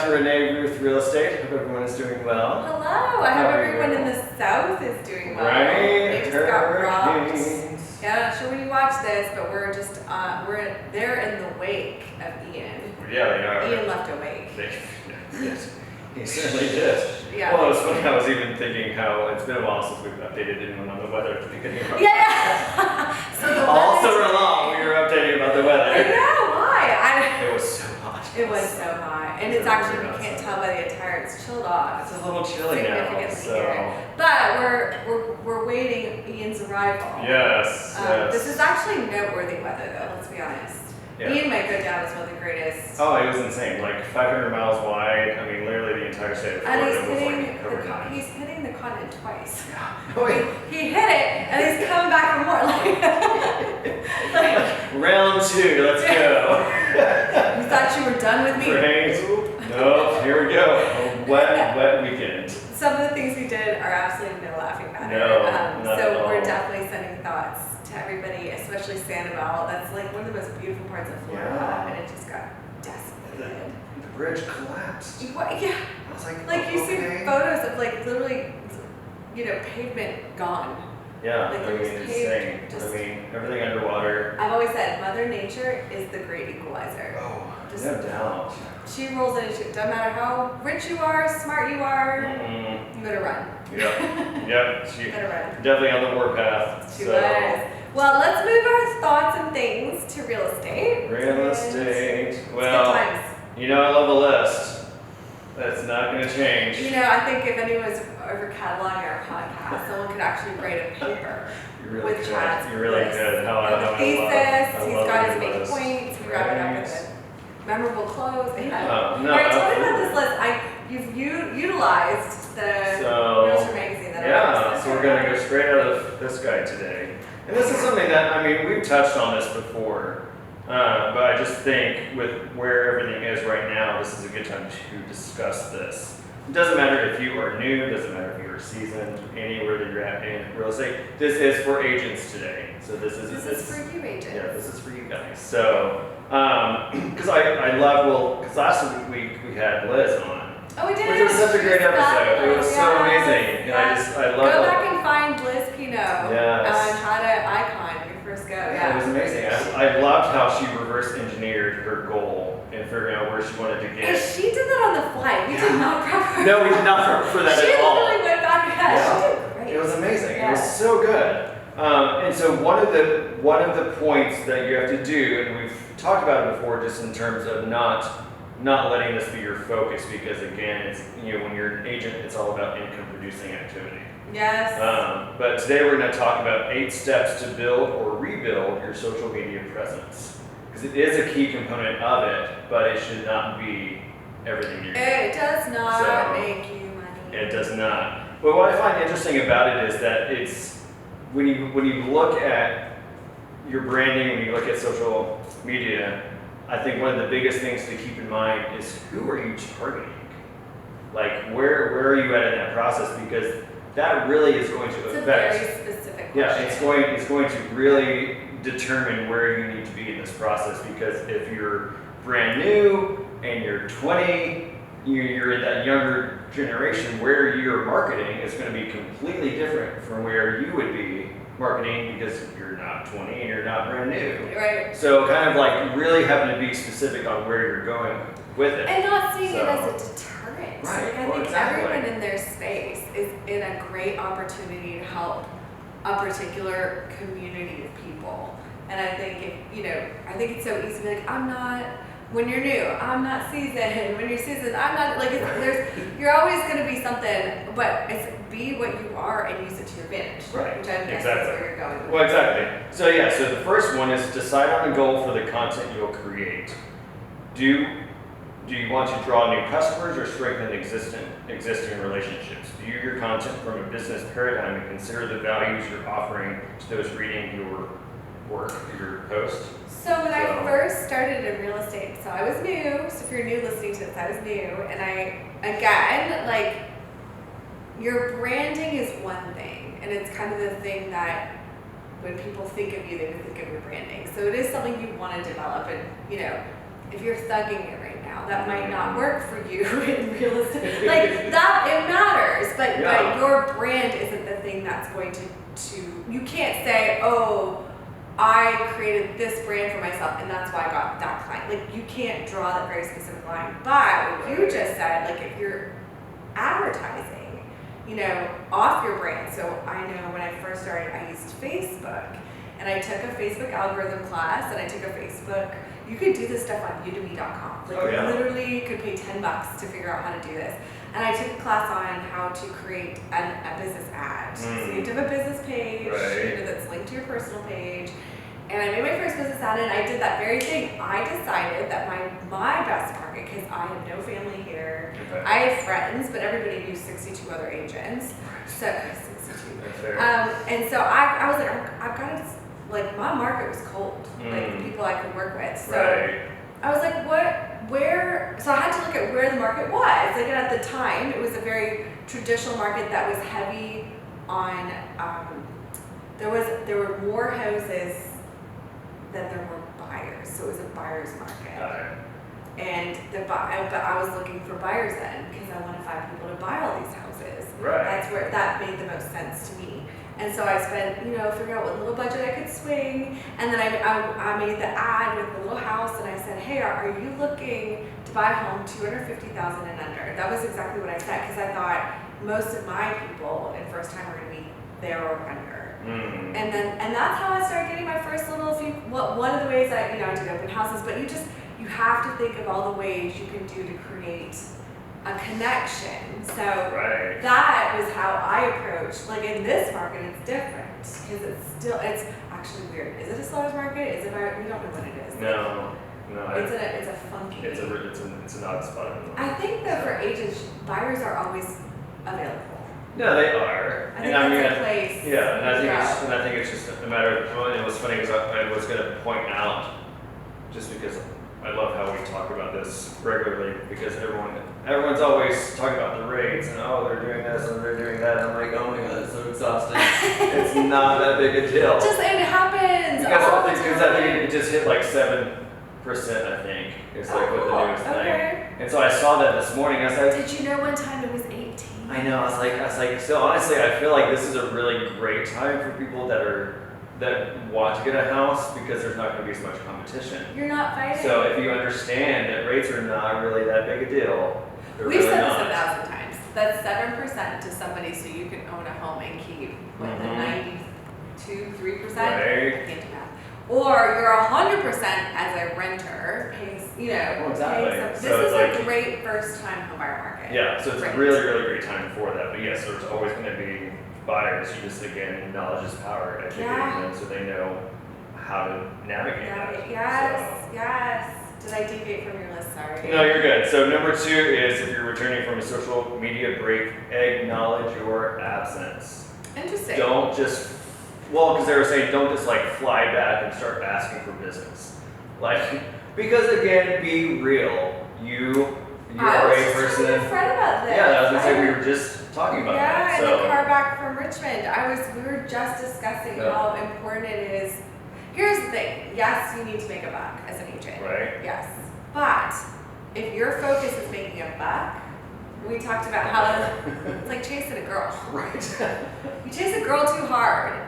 to Renee Ruth Real Estate. Hope everyone is doing well. Hello, I hope everyone in the South is doing well. Right? They just got robbed. Hurricanes. Yeah, I'm not sure when you watch this, but we're just, they're in the wake of Ian. Yeah, they are. Ian left a wake. Yes, he certainly did. Yeah. Well, it was funny. I was even thinking how it's been a while since we've updated anyone on the weather at the beginning of our Yeah. So the all weather- summer long, we were updating about the I weather. know, why? It was so hot. It was so hot. And it's actually, you can't tell by the attire, it's chilled off. It's a little chilly now. Significantly So here. But we're waiting Ian's arrival. yes, yes. This is actually noteworthy weather though, let's be honest. Yeah. Ian might go down as one of the greatest. Oh, it was insane. Like 500 miles wide. I mean, literally the entire state of And Florida was like covered in ice. he's hitting the continent twice. Oh, wait. He hit it and he's coming back for more. Like, Round two, let's go. you thought you were done with me? Right. Nope, here we go. A wet weekend. Some of the things we did are absolutely no laughing matter. No, not so at we're all. definitely sending thoughts to everybody, especially Sanibel. That's like one of the most beautiful parts of Florida, Yeah. and it just got decimated. The bridge collapsed. What? Yeah. I was like, Like you see okay. photos of like literally, pavement gone. Yeah, like I there was mean, paved, insane. just- I mean, everything underwater. I've always said Mother Nature is the great equalizer. Oh, Just- no doubt. She rolls in and she, doesn't matter how rich you are, smart you are, Mm, you better run. yep, she You better run. definitely on the warpath. She so. was. Well, let's move our thoughts and things to real estate. Real estate. It's good Well, times. you know I love a list. That's not going to change. I think if anyone's over cataloging our podcast, someone could actually write a paper You really with could. Chad's You really list. could. How And I the love. thesis, he's got his main list. points, we wrap it up Right. with a memorable close. Yeah. Oh, no, All right, tell me about absolutely. this list. You've utilized the So, Realtor magazine that I Yeah, was so we're going to go straight out of this guy today. And this is something that, I mean, we've touched on this before, but I just think with where everything is right now, this is a good time to discuss this. It doesn't matter if you are new, it doesn't matter if you're seasoned, anywhere that you're at in real estate. This is for agents today. So this is for you, agents. Yeah, this is for you guys. So, because I love, because last week we had Liz on. Oh, we did. Which was such a great episode. It was so Yes, amazing. And yes. I love Go it. back and find Liz Pino Yes. on how to icon your first go. Yeah, it Yeah. was amazing. I loved how she reverse engineered her goal and figuring out where she wanted to And get. she did that on the fly. We did not prep her. No, we did not for that She at all. literally went back ahead. Yeah. She did great. It was amazing. Yeah. It was so good. And so one of the points that you have to do, and we've talked about it before, just in terms of not letting this be your focus, because again, it's when you're an agent, it's all about income producing activity. Yes. But today we're going to talk about 8 steps to build or rebuild your social media presence, because it is a key component of it, but it should not be everything you're doing. It does not So, make you money. It does not. But what I find interesting about it is that it's when you look at your branding, when you look at social media, I think one of the biggest things to keep in mind is who are you targeting? Like where are you at in that process? Because that really is going to It's a affect. very specific Yeah, question. it's going to really determine where you need to be in this process, because if you're brand new and you're 20, you're in that younger generation, where you're marketing is going to be completely different from where you would be marketing, because you're not 20 and you're not brand new. Right. So kind of like really having to be specific on where you're going with it. And not seeing it So- as a deterrent. Right, Like, I well, think exactly. everyone in their space is in a great opportunity to help a particular community of people. And I think I think it's so easy to be like, when you're new, I'm not seasoned. When you're seasoned, I'm not, like, you're always going to be something, but it's be what you are and use it to your advantage. Right, Which I guess exactly. is where you're going with Well, it. exactly. So the first one is decide on a goal for the content you'll create. Do you want to draw new customers or strengthen existing relationships? View your content from a business paradigm and consider the values you're offering to those reading your work, your post. So when I So- first started in real estate, so I was new, so if you're new listening to this, I was new, and like, your branding is one thing, and it's kind of the thing that when people think of you, they think of your branding. So it is something you want to develop, and if you're thugging it right now. That might not work for you in real estate. Like that, it matters, but your brand isn't the thing that's going to you can't say, oh, I created this brand for myself and that's why I got that client. Like you can't draw that very specific line. But what you just said, like if you're advertising, you know, off your brand. So I know when I first started, I used Facebook and I took a Facebook algorithm class and I took a Facebook, you could do this stuff on udemy.com. Like literally could pay $10 to figure out how to do this. And I took a class on how to create a business ad. So you have to have a business page, you know, that's linked to your personal page. And I made my first business ad and I did that very thing. I decided that my best market, because I have no family here. I have friends, but everybody knew 62 other agents. So 62. And so I was like, I've got to, like my market was cold, like the people I could work with. So I was like, where, so I had to look at where the market was. Like at the time, it was a very traditional market that was heavy on, there were more houses than there were buyers. So it was a buyer's market. And but I was looking for buyers then because I want to find people to buy all these houses. That's where that made the most sense to me. And so I spent, you know, figuring out what little budget I could swing. And then I made the ad with the little house and I said, hey, are you looking to buy a home $250,000 and under? That was exactly what I said because I thought most of my people in first time were going to be there or under. And that's how I started getting my first little few, one of the ways I did open houses, but you have to think of all the ways you can do to create a connection. So that was how I approached, like in this market, it's different because it's actually weird. Is it a seller's market? Is it, we don't know what it is. No. It's a funky. It's an odd spot. I think that for agents, buyers are always available. No, they are. I think that's a place. Yeah, and I think it's just a matter of, well, it was funny because I was going to point out, just because I love how we talk about this regularly, because everyone's always talking about the rates and they're doing this and they're doing that. And I'm like, oh my god, it's so exhausting. It's not that big a deal. It happens. Because I think it just hit like 7%. I think is like what the newest thing. And so I saw that this morning. I was like, did you know one time it was 18? I know. I was like, so honestly, I feel like this is a really great time for people that want to get a house because there's not going to be as much competition. You're not fighting. So if you understand that rates are not really that big a deal, we've said this 1,000 times. That's 7% to somebody so you can own a home and keep the 3%. I can't do math. Or you're 100% as a renter pays, this is a great first time homebuyer market. Yeah, so it's a really, really great time for that. But yes, there's always going to be buyers. You just, again, knowledge is power. Educating them so they know how to navigate that. Yes. Did I deviate from your list? Sorry. No, you're good. So number 2 is if you're returning from a social media break, acknowledge your absence. Interesting. Don't just, because they were saying don't just like fly back and start asking for business. Because again, be real. You are a person. I was just talking to a friend about this. Yeah, I was gonna say we were just talking about that. Yeah, in the car back from Richmond, we were just discussing how important it is. Here's the thing. Yes, you need to make a buck as an agent. Right. Yes. But if your focus is making a buck, we talked about how it's like chasing a girl. Right. You chase a girl too hard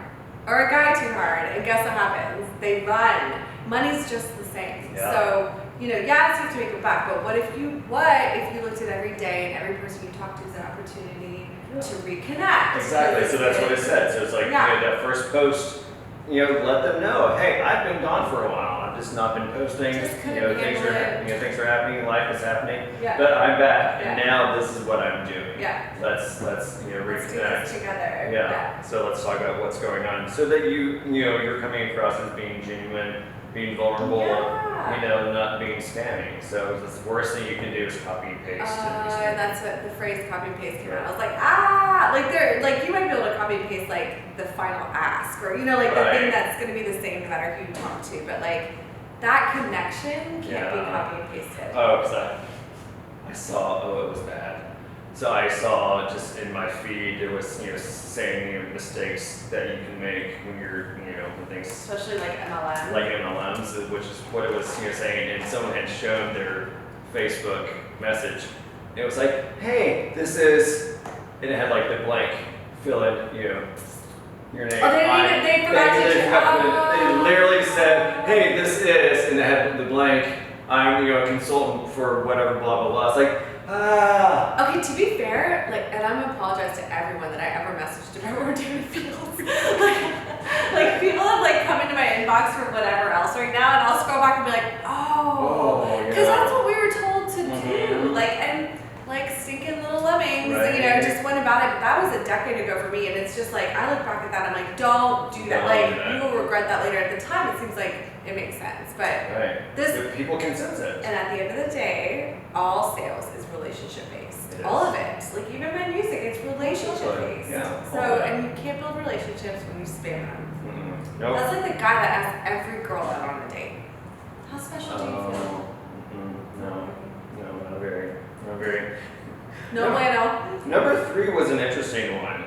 or a guy too hard, and guess what happens? They run. Money's just the same. Yeah. So, yes, you have to make a buck, but what if you looked at every day and every person you talk to is an opportunity to reconnect? Exactly. So that's what it said. So it's like that first post, let them know, hey, I've been gone for a while. I've just not been posting. Things are happening, life is happening. Yeah. But I'm back, and now this is what I'm doing. Yeah. Let's reconnect. Let's do this together. Yeah. So let's talk about what's going on, so that you're coming across as being genuine, being vulnerable, not being spammy. So the worst thing you can do is copy and paste. And that's what the phrase copy and paste came out. I was like, you might be able to copy and paste like the final ask, or the thing that's going to be the same no matter who you talk to, but like that connection can't be copy and pasted. Because I saw, it was bad. So I saw just in my feed, it was, saying mistakes that you can make when you're, when things. Especially like MLMs. Like MLMs, which is what it was, saying. And someone had shown their Facebook message. It was like, hey, this is, and it had like the blank, fill in, your name. Oh, they forgot to They literally said, hey, this is, and it had the blank, I'm, a consultant for whatever, blah, blah, blah. It's like, Okay, to be fair, and I'm gonna apologize to everyone that I ever messaged about what we're doing in fields. like people have come into my inbox for whatever else right now, and I'll scroll back and be like, oh, because that's what we were told to do. And stinking little lemmings, Right. just went about it. But that was a decade ago for me, and it's just I look back at that, and I'm like, don't do that. Don't do that. You will regret that later. At the time, it seems like it makes sense, but right. this. But people can sense it. And at the end of the day, all sales is relationship based. It is. All of it. Even my music, it's relationship based. Yeah. So, and you can't build relationships when you spam them. Mm-mm. Nope. That's like the guy that asks every girl out on a date. How special do you feel? No, not very. No bueno. Number 3 was an interesting one.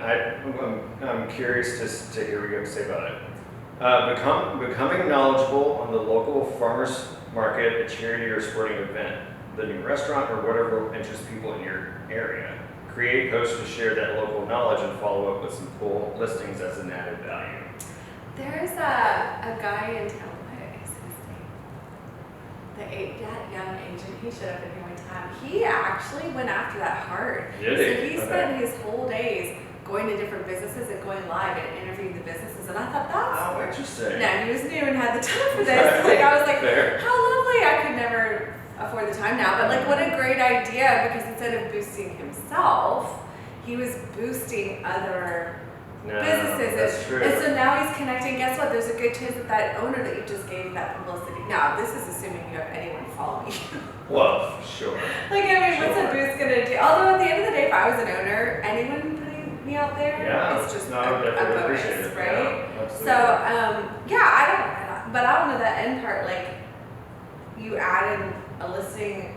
I'm curious to hear what you have to say about it. Becoming knowledgeable on the local farmers market, a charity or sporting event, the new restaurant, or whatever interests people in your area. Create posts to share that local knowledge and follow up with some cool listings as an added value. There's a guy in town, what is his name? That young agent, he showed up in here one time. He actually went after that hard. Did So he? he spent his whole days going to different businesses and going live and interviewing the businesses, and I thought that's Oh, interesting. no, he was new and had the time for this. I was like, Fair. how lovely! I could never afford the time now, but what a great idea, because instead of boosting himself, he was boosting other No, businesses. that's true. And so now he's connecting. Guess what? There's a good chance that owner that you just gave that publicity. Now, this is assuming you have anyone following you. Well, sure. What's Sure. a boost gonna do? Although at the end of the day, if I was an owner, anyone putting me out there, Yeah. it's just No, a definitely bonus, appreciate it. right? Yeah, absolutely. So, but I don't know that end part, you add in a listing,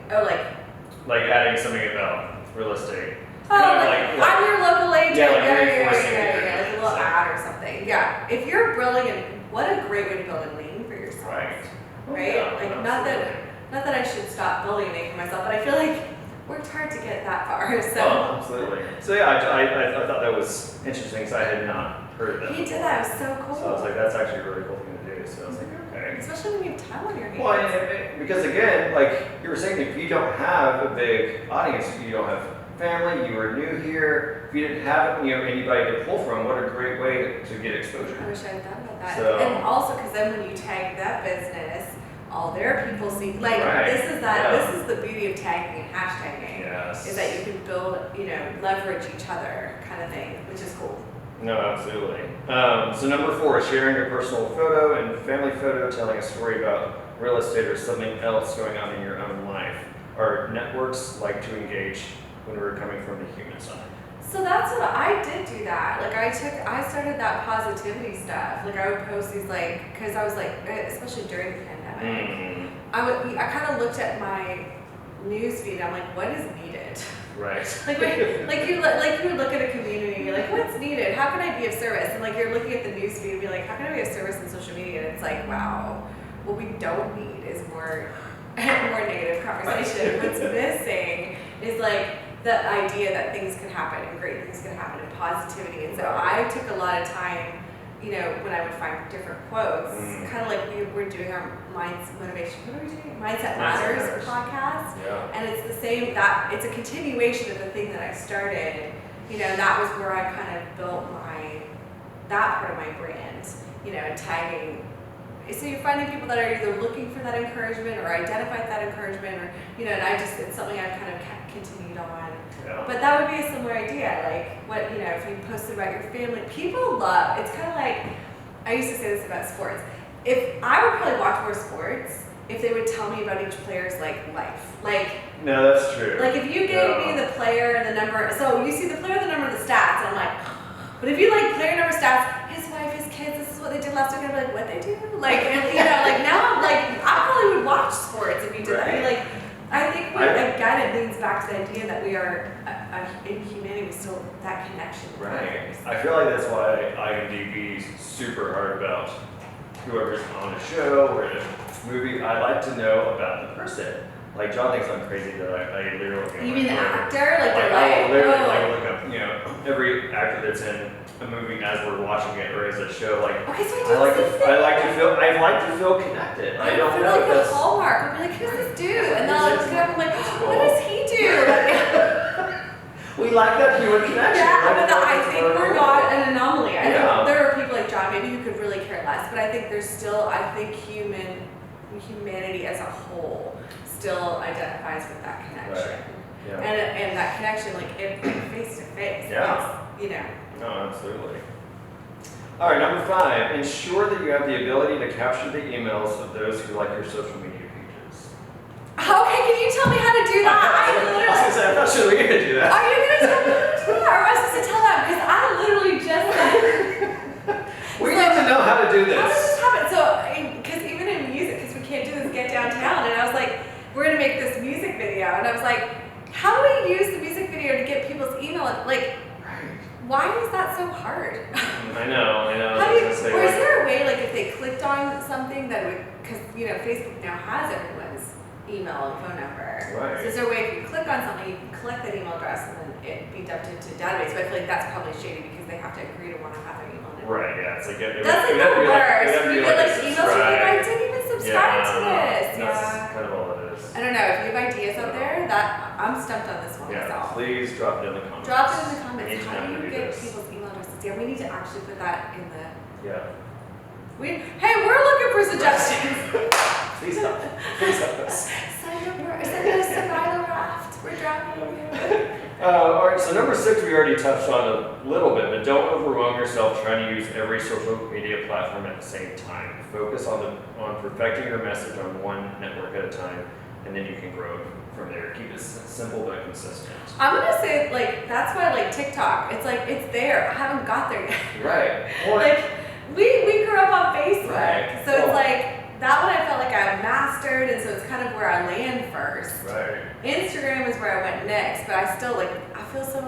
like adding something about real estate. oh, Kind of I'm your local agent. Yeah, like yeah, reinforcing like it. a little ad or something. Yeah, if you're brilliant, what a great way to build a name for yourself. Right. Right? Yeah, Not that I should stop building a name for myself, but I feel like worked hard to get that far. So Oh, absolutely. So yeah, I thought that was interesting because I had not heard of that. he did that. It was so cool. So I was like, that's actually a really cool thing to do. So I was like, okay. Especially when you have time on your hands. Well, because again, like you were saying, if you don't have a big audience, you don't have family, you were new here, if you didn't have anybody to pull from, what a great way to get I exposure. wish I had thought about that. So- And also, because then when you tag that business, all their people see. Right. This is Yeah. This is the beauty of tagging and hashtagging. Yes. Is that you can build, leverage each other kind of thing, which is cool. No, absolutely. So number 4 is sharing a personal photo and family photo, telling a story about real estate or something else going on in your own life. Our networks like to engage when we're coming from the human side. So that's what I did do that. I started that positivity stuff. I would post these because I was especially during the pandemic, Mm, I kind of looked at my news feed. I'm like, what is needed? right. You would look at a community and you're like, what's needed? How can I be of service? And you're looking at the news feed and be like, how can I be of service in social media? And it's like, wow, what we don't need is more negative conversation. What's missing is the idea that things can happen and great things can happen and positivity. And so I took a lot of time, when I would find different quotes, kind of like we're doing our motivation. What are we doing? Mindset Matters podcast. Yeah. And it's the same, it's a continuation of the thing that I started. That was where I kind of built that part of my brand, tagging. So you're finding people that are either looking for that encouragement or identified that encouragement or, and it's something I've kind of continued on. Yeah. But that would be a similar idea. If you posted about your family, people love, it's kind of I used to say this about sports. I would probably watch more sports if they would tell me about each player's life. No, that's true. If you gave me the player and the number, so you see the player, the number, the stats, and I'm like, but if you player number stats, his wife, his kids, this is what they did last week, I'd be like, what they do? Now I probably would watch sports if you did that. I think again, it leads back to the idea that we are, in humanity, we still that connection. Right. I feel like that's why IMDb is super hard about whoever's on a show or in a movie. I like to know about the person. Like John thinks I'm crazy that I literally. You mean the actor? Like They're I will literally oh. like look up, every actor that's in a movie as we're watching it or as a show. Like Okay, so I like do the same thing. I like to feel connected. I don't feel know like if the that's. hallmark. I'll be like, who's this dude? And then I'll look it up and I'm like, what does he do? We like that human connection. Yeah, Like, but I think we're not an anomaly. I Yeah. think there are people like John maybe who could really care less, but I think there's still, humanity as a whole still identifies with that connection. Right. Yeah. And that connection, like face to face. Yeah. It's, No, absolutely. All right, number 5. Ensure that you have the ability to capture the emails of those who like your social media pages. Okay, can you tell me how to do that? I was gonna say, I'm not sure we can do that. Are you going to tell me how to do that? Or am I supposed to tell them? Because I literally just said. We need to know how to do How does this. this happen? So, because even in music, because we can't do this get downtown, and I was like, we're going to make this music video. And I was like, how do we use the music video to get people's email? Like, why is that so hard? I know. How do you, I was gonna say, or is like, there a way, like, if they clicked on something that would, because, Facebook now has everyone's email and phone number. Right. So is there a way if you click on something, you can collect that email address and then it be dumped into a database? But I feel like that's probably shady because they have to agree to want to have their email number. Right, yeah, it's like it That's would like have to the be like- worst. it would have to You be get like like a emails from like, I subscribe. didn't even subscribe to this. That's Yeah. kind of all it is. I don't know, if you have ideas out there, that I'm stumped on this one Yeah, myself. please drop it in the comments. Drop it in the We comments. need to How know do how to you do get this. people's email addresses? Yeah, we need to actually put that in the. Yeah. Hey, we're looking for suggestions. Please help us. Send us a survival raft. We're drowning. All right, so number 6 we already touched on a little bit, but don't overwhelm yourself trying to use every social media platform at the same time. Focus on perfecting your message on one network at a time, and then you can grow from there. Keep it simple but consistent. I'm gonna say like that's why I like TikTok. It's like it's there. I haven't got there yet. Right. Like we grew up on Facebook, Right. so it's like that one I felt like I mastered, and so it's kind of where I land first. Right. Instagram is where I went next, but I still like it feels so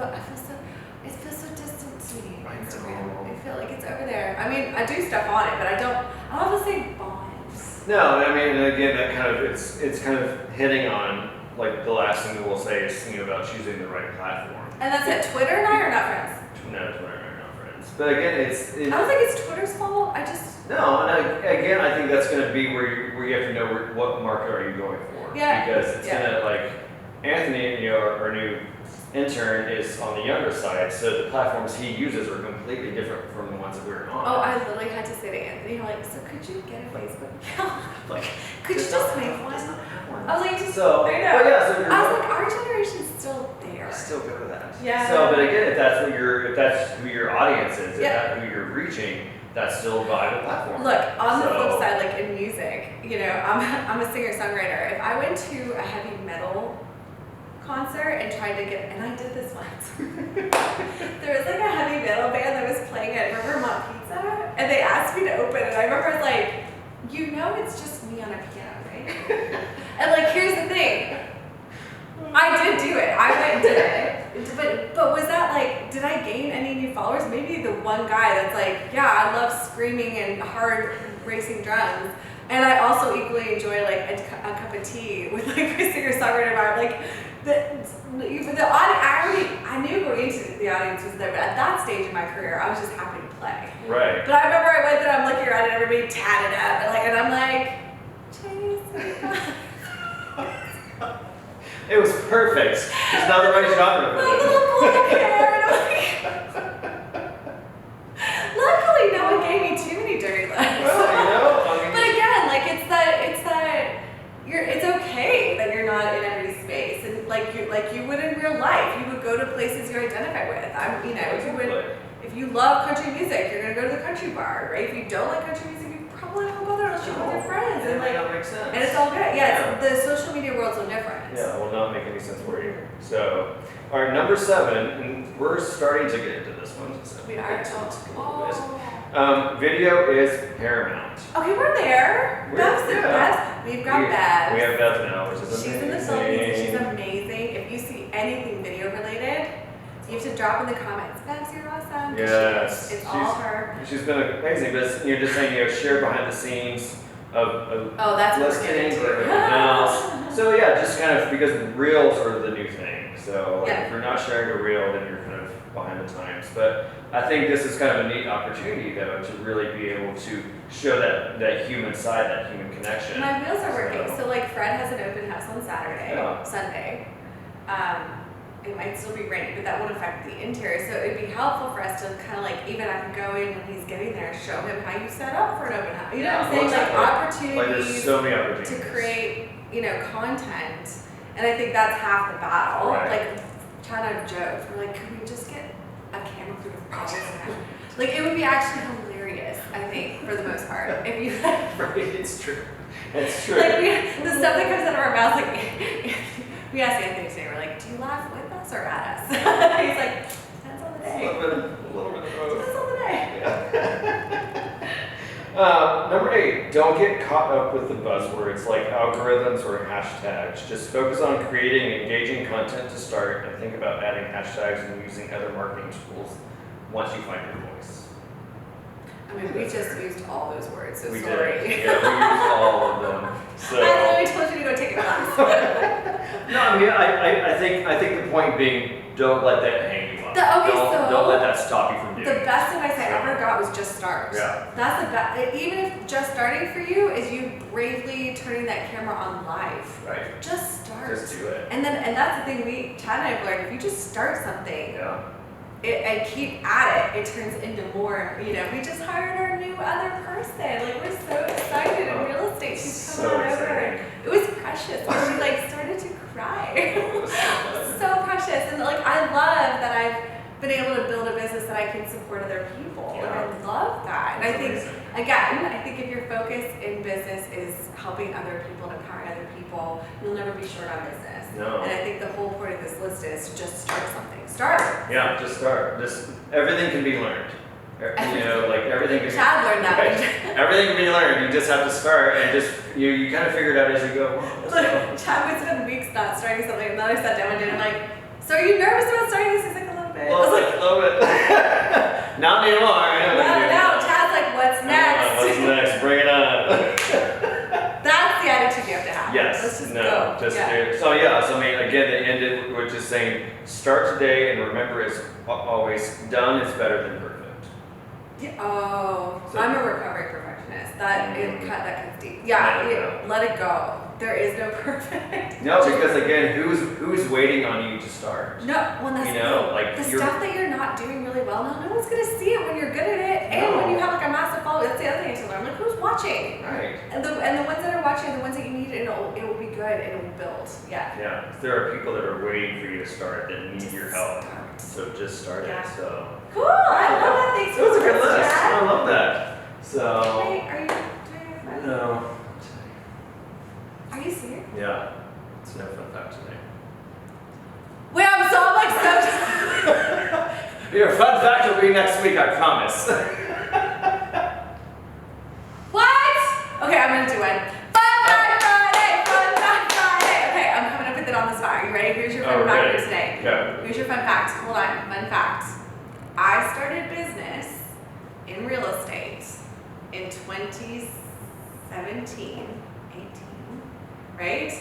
distant to me. I Instagram. know. I feel like it's over there. I mean, I do stuff on it, but I don't have the same bonds. No, I mean, and again, that kind of it's kind of hitting on like the last thing that we'll say is about choosing the right platform. And that's it. Twitter and I are not friends. No, Twitter and I are not friends. But again, I don't think it's Twitter's fault. I just no, and again, I think that's going to be where you have to know what market are you going for. Yeah. Because it's Yeah. going to like Anthony, our new intern, is on the younger side, so the platforms he uses are completely different from the ones that we're on. Oh, I literally had to say to Anthony, I'm like, so could you get a Facebook account? Like, could you just make one? I was like, just, So, I know. but yeah, so you're I was like, our generation's still there. still good with that. Yeah. So, but again, if that's who your audience is, if Yeah. that's who you're reaching, that's still a viable platform. Look, on the So- flip side, like in music, I'm a singer-songwriter. If I went to a heavy metal concert and tried to get, and I did this once. There was like a heavy metal band that was playing at Vermont Pizza, and they asked me to open, and I remember I was like, it's just me on a piano, right? And like, here's the thing. I did do it. I went and did it. But was that like, did I gain any new followers? Maybe the one guy that's like, yeah, I love screaming and hard racing drums. And I also equally enjoy like a cup of tea with like my singer-songwriter vibe. Like the audience, I knew going into the audience was there, but at that stage in my career, I was just happy to play. Right. But I remember I went there, I'm looking around and everybody tatted up, and I'm like, Chinese. It was perfect. It's not the right genre My for it. little black hair, and I'm like, luckily no one gave me too many dirty looks. Well, I mean, But again, like it's okay that you're not in every space, and like you would in real life, you would go to places you identify with. If you love country music, you're gonna go to the country bar, right? If you don't like country music, you probably won't go there unless you're with your friends, That and might like, not make sense. and it's all good. Yeah, the social media world's so different. Yeah, will not make any sense for you. So, all right, number 7, and we're starting to get into this one. So We are. it's a little bit. Oh. Video is paramount. Okay, we're there. Bev's the yeah. best. We've got Bev. We have Bev now, which is She's amazing. in the Philippines. She's amazing. If you see anything video related, you have to drop in the comments. Bev's, you're awesome. 'Cause Yes. it's all her. She's been amazing, but just saying, share behind the scenes, Oh, that's what we're listing getting or to. everything else. So yeah, just kind of because reels are the new thing. So Yeah. if you're not sharing a reel, then you're kind of behind the times. But I think this is kind of a neat opportunity though to really be able to show that human side, that human connection. My wheels are working. So like Fred has an open house on Saturday, Yeah. Sunday. It might still be raining, but that won't affect the interior. So it'd be helpful for us to kind of like, even I can go in when he's getting there, show him how you set up for an open house. You know what I'm saying? Like Like there's opportunities so many opportunities to create, content. And I think that's half the battle. Right. Like, kind of jokes. We're like, can we just get a camera crew of bottles now? Like, it would be actually hilarious, I think, for the most part. If you Right, it's true. It's true. like the stuff that comes out of our mouths, like we asked Anthony today, we're like, do you laugh with us or at us? He's like, depends on the a day. little bit of both. Depends on the day. Number 8, don't get caught up with the buzzwords like algorithms or hashtags. Just focus on creating engaging content to start and think about adding hashtags and using other marketing tools once you find your voice. I mean, we just used all those words, so We sorry. did. Yeah, we used all of them. So. I literally told you to go take a class. No, I mean, I think the point being, don't let that hang you up. Don't let that stop you from doing The it. best advice I So. ever got was just start. Yeah. That's the best. Even if just starting for you is you bravely turning that camera on live. Right. Just start. Just do it. And that's the thing Chad and I have learned. If you just start something Yeah. and keep at it, it turns into more. We just hired our new other person. Like, we're so excited in real estate. She's coming So on over. exciting. It was precious. She like started to cry. It was so fun. So precious. And like, I love that I've been able to build a business that I can support other people. Yeah. And I love that. And That's I think, amazing. again, I think if your focus in business is helping other people and empowering other people, you'll never be short on business. No. And I think the whole point of this list is to just start something. Start. Yeah, just start. Everything can be learned. Like everything can be Chad learned that. Right. Everything can be learned. You just have to start and just you kind of figure it out as you go. Like, Chad would spend weeks not starting something, and then I sat down one day and I'm like, so are you nervous about starting this? He's like, a little bit. I was like, Love it. Not anymore. I know. no. Chad's like, what's next? What's next? Bring it on. That's the attitude you have to have. Yes. Let's just No. go. Just yeah. do it. So yeah. So I mean, again, it ended with just saying, start today and remember, it's always done is better than perfect. Yeah, oh, So- I'm a recovering perfectionist. That cuts deep. Yeah, Yeah, let it go. There is no perfect. No, because again, who's waiting on you to start? No, well, that's You the know, thing. like the you're- stuff that you're not doing really well now, no one's gonna see it when you're good at it, and when No. you have like a massive following. That's the other thing to learn. Like, who's watching? Right. And the ones that are watching are the ones that you need, and it will be good, and it will build. Yeah. Yeah. There are people that are waiting for you to start that need your help. Start. So just start Yeah. it. So. Cool. I love that. Thanks That was a for good the list. Chad. I love that. So. Wait, are you doing it right? No. Are you serious? Yeah. It's no fun fact today. Wait, I'm like so. Your fun fact will be next week, I promise. What? Okay, I'm gonna do one. Fun Fact Friday! Fun Fact Friday! Okay, I'm coming up with it on the spot. Are you ready? Here's your fun fact ready. for today. Yeah. Here's your fun fact. Hold on. Fun fact. I started business in real estate in 2017, 18, right?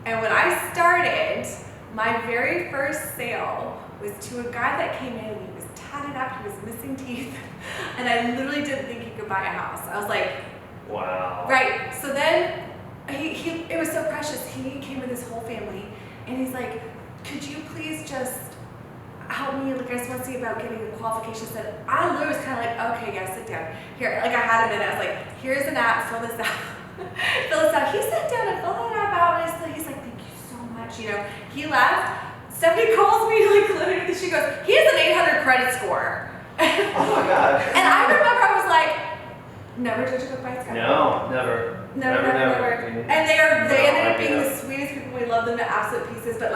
And when I started, my very first sale was to a guy that came in and he was tatted up, he was missing teeth, and I literally didn't think he could buy a house. I was like, Wow. right. So then it was so precious. He came with his whole family and he's like, could you please just help me? Like, I just want to see about getting a qualification set. I literally was kind of like, okay, yeah, sit down. Here, like I had a minute. I was like, here's an app, fill this out. Fill this out. He sat down and filled that app out and he's like, thank you so much. He left. Stephanie calls me like literally, she goes, he has an 800 credit score. Oh my God. And I remember I was like, never judge a book by its cover. No, never. Never. And they ended up being the sweetest people. We love them to absolute pieces. But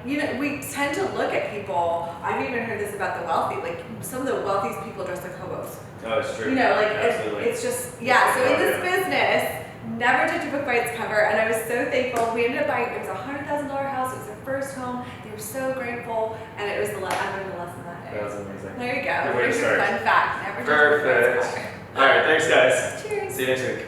we tend to look at people. I've even heard this about the wealthy. Like, some of the wealthiest people dress like hobos. Oh, it's true. Absolutely. It's just, yeah. So in this business, never judge a book by its cover. And I was so thankful. We ended up buying, it was a $100,000 house. It was their first home. They were so grateful. And it was I learned a lesson that day. That was amazing. There you go. Good way to There's your start. fun fact. Never judge a book by its Perfect. cover. All right, thanks guys. Cheers. See you next week.